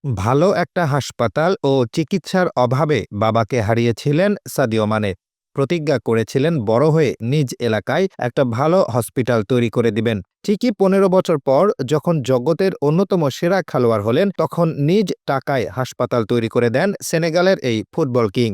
ভালো একটা হাসপাতাল ও চিকিৎসার অভাবে বাবাকে হারিয়েছিলেন সাদিও মানে। প্রতিজ্ঞা করেছিলেন বড় হয়ে নিজ এলাকায় একটা ভালো হসপিটাল তৈরি করে দিবেন। ঠিকই ১৫ বছর পর যখন জগতের অন্যতম সেরা খেলোয়াড় হলেন, তখন নিজ টাকায় হাসপাতাল তৈরি করে দেন সেনেগালের এই ফুটবল কিং।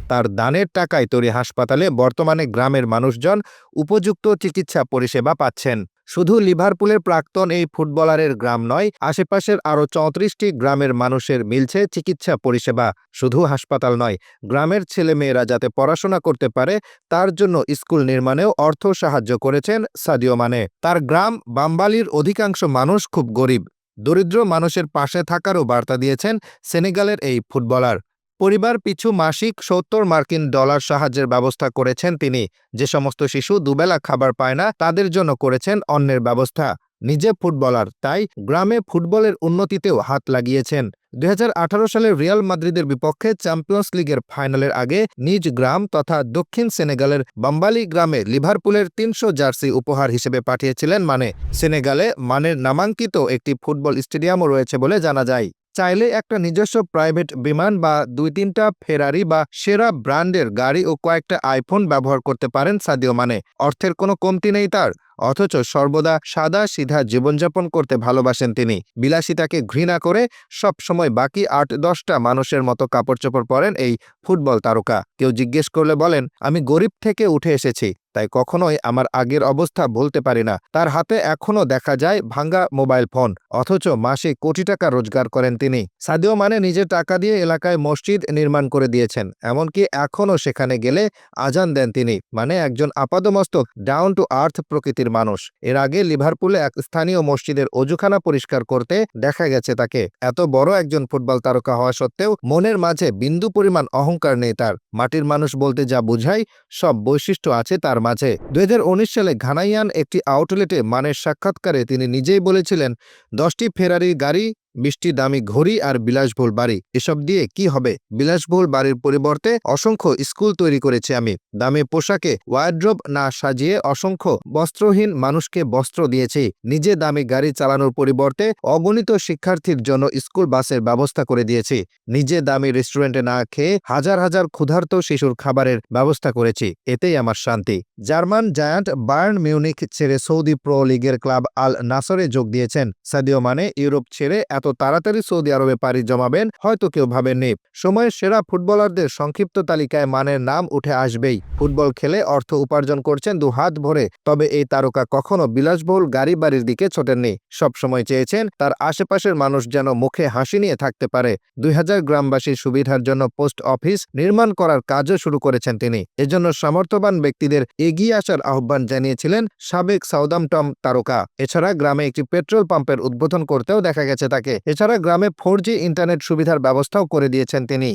তার দানের টাকায় তৈরি হাসপাতালে বর্তমানে গ্রামের মানুষজন উপযুক্ত চিকিৎসা পরিষেবা পাচ্ছেন। শুধু লিভারপুলের প্রাক্তন এই ফুটবলারের গ্রাম নয়, আশেপাশের আরও ৩৪টি গ্রামের মানুষের মিলছে চিকিৎসা পরিষেবা। শুধু হাসপাতাল নয়, গ্রামের ছেলেমেয়েরা যাতে পড়াশোনা করতে পারে তার জন্য স্কুল নির্মাণেও অর্থ সাহায্য করেছেন সাদিও মানে। তার গ্রাম বাম্বালির অধিকাংশ মানুষ খুব গরিব। দরিদ্র মানুষের পাশে থাকারও বার্তা দিয়েছেন সেনেগালের এই ফুটবলার। পরিবার পিছু মাসিক $৭০ সাহায্যের ব্যবস্থা করেছেন তিনি। যে সমস্ত শিশু দুবেলা খাবার পায় না, তাদের জন্য করেছেন অন্নের ব্যবস্থা। নিজে ফুটবলার, তাই গ্রামে ফুটবলের উন্নতিতেও হাত লাগিয়েছেন। ২০১৮ সালে রিয়াল মাদ্রিদের বিপক্ষে চ্যাম্পিয়ন্স লিগের ফাইনালের আগে নিজ গ্রাম তথা দক্ষিণ সেনেগালের বাম্বালি গ্রামে লিভারপুলের ৩০০ জার্সি উপহার হিসেবে পাঠিয়েছিলেন মানে। সেনেগালে মানের নামাঙ্কিত একটি ফুটবল স্টেডিয়ামও রয়েছে বলে জানা যায়। চাইলে একটা নিজস্ব প্রাইভেট বিমান বা ২-৩টা ফেরারি বা সেরা ব্র্যান্ডের গাড়ি ও কয়েকটা আইফোন ব্যবহার করতে পারেন সাদিও মানে। অর্থের কোনো কমতি নেই তার, অথচ সর্বদা সাদা সিধা জীবনযাপন করতে ভালোবাসেন তিনি। বিলাসিতাকে ঘৃণা করে সবসময় বাকি ৮-১০টা মানুষের মতো কাপড়চোপড় পরেন এই ফুটবল তারকা। কেউ জিজ্ঞেস করলে বলেন, আমি গরিব থেকে উঠে এসেছি, তাই কখনোই আমার আগের অবস্থা ভুলতে পারি না। তার হাতে এখনও দেখা যায় ভাঙা মোবাইল ফোন, অথচ মাসে কোটি টাকা রোজগার করেন তিনি। সাদিও মানে নিজের টাকা দিয়ে এলাকায় মসজিদ নির্মাণ করে দিয়েছেন, এমনকি এখনও সেখানে গেলে আজান দেন তিনি। মানে একজন আপাদমস্তক ডাউন টু আর্থ প্রকৃতির মানুষ। এর আগে লিভারপুলে এক স্থানীয় মসজিদের অজুখানা পরিষ্কার করতে দেখা গেছে তাকে। এত বড় একজন ফুটবল তারকা হওয়া সত্ত্বেও মনের মাঝে বিন্দু পরিমাণ অহংকার নেই তার। মাটির মানুষ বলতে যা বোঝায় সব বৈশিষ্ট্য আছে তার মাঝে। ২০১৯ সালে ঘানাইয়ান একটি আউটলেটে মানের সাক্ষাৎকারে তিনি নিজেই বলেছিলেন, ১০টি ফেরারি গাড়ি, ২০টি দামি ঘড়ি আর বিলাসবহুল বাড়ি, এসব দিয়ে কি হবে? বিলাসবহুল বাড়ির পরিবর্তে অসংখ্য স্কুল তৈরি করেছি আমি। দামি পোশাকে ওয়ারড্রোব না সাজিয়ে অসংখ্য বস্ত্রহীন মানুষকে বস্ত্র দিয়েছি। নিজে দামি গাড়ি চালানোর পরিবর্তে অগণিত শিক্ষার্থীর জন্য স্কুল বাসের ব্যবস্থা করে দিয়েছি। নিজে দামি রেস্টুরেন্টে না খেয়ে হাজার হাজার ক্ষুধার্ত শিশুর খাবারের ব্যবস্থা করেছি। এতেই আমার শান্তি। জার্মান জায়ান্ট বায়ার্ন মিউনিখ ছেড়ে সৌদি প্রো লিগের ক্লাব আল নাসরে যোগ দিয়েছেন সাদিও মানে। ইউরোপ ছেড়ে এত তাড়াতাড়ি সৌদি আরবে পাড়ি জমাবেন হয়তো কেউ ভাবেননি। সময়ের সেরা ফুটবলারদের সংক্ষিপ্ত তালিকায় মানের নাম উঠে আসবেই। ফুটবল খেলে অর্থ উপার্জন করছেন দু হাত ভরে, তবে এই তারকা কখনো বিলাসবহুল গাড়ি বাড়ির দিকে ছোটেননি। সবসময় চেয়েছেন তার আশেপাশের মানুষ যেন মুখে হাসি নিয়ে থাকতে পারে। ২০০০ গ্রামবাসীর সুবিধার জন্য পোস্ট অফিস নির্মাণ করার কাজও শুরু করেছেন তিনি। এজন্য সামর্থ্যবান ব্যক্তিদের এগিয়ে আসার আহ্বান জানিয়েছিলেন সাবেক সাউদাম্পটন তারকা। এছাড়া গ্রামে একটি পেট্রোল পাম্পের উদ্বোধন করতেও দেখা গেছে তাকে। এছাড়া গ্রামে 4G ইন্টারনেট সুবিধার ব্যবস্থাও করে দিয়েছেন তিনি।